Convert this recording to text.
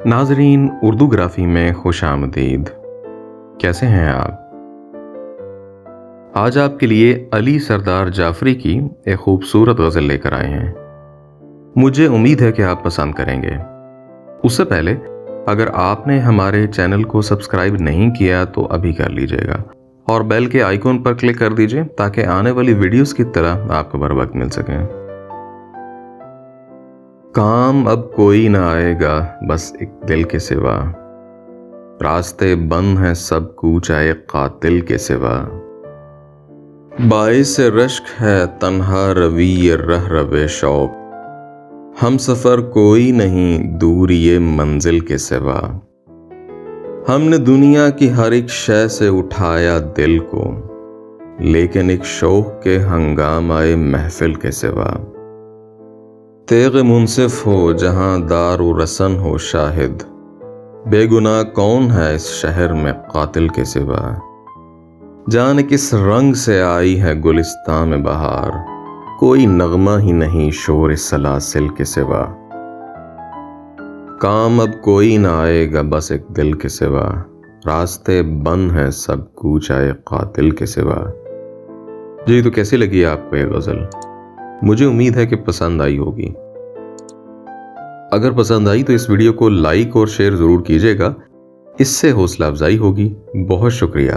नाजरीन, उर्दू ग्राफी में खुश आमदीद। कैसे हैं आप? आज आपके लिए अली सरदार जाफरी की एक खूबसूरत गज़ल लेकर आए हैं। मुझे उम्मीद है कि आप पसंद करेंगे। उससे पहले अगर आपने हमारे चैनल को सब्सक्राइब नहीं किया तो अभी कर लीजिएगा और बेल के आइकॉन पर क्लिक कर दीजिए ताकि आने वाली वीडियोस की तरह आपको बर वक्त मिल सके। काम अब कोई ना आएगा बस एक दिल के सिवा, रास्ते बंद हैं सब कूच आए कातिल के सिवा। बाइस रश्क है तन्हा रवी ये रह रवे शौक, हम सफर कोई नहीं दूर ये मंजिल के सिवा। हमने दुनिया की हर एक शय से उठाया दिल को, लेकिन एक शौक के हंगाम आए महफिल के सिवा। तेग मुनसिफ हो जहां दारू रसन हो शाहिद, बेगुनाह कौन है इस शहर में कातिल के सिवा। जाने किस रंग से आई है गुलिस्तान में बहार, कोई नगमा ही नहीं शोर सलासिल के सिवा। काम अब कोई ना आएगा बस एक दिल के सिवा, रास्ते बंद हैं सब कूच आए कातिल के सिवा। जी, तो कैसी लगी आपको ये गज़ल? मुझे उम्मीद है कि पसंद आई होगी। अगर पसंद आई तो इस वीडियो को लाइक और शेयर ज़रूर कीजिएगा, इससे हौसला अफजाई होगी। बहुत शुक्रिया।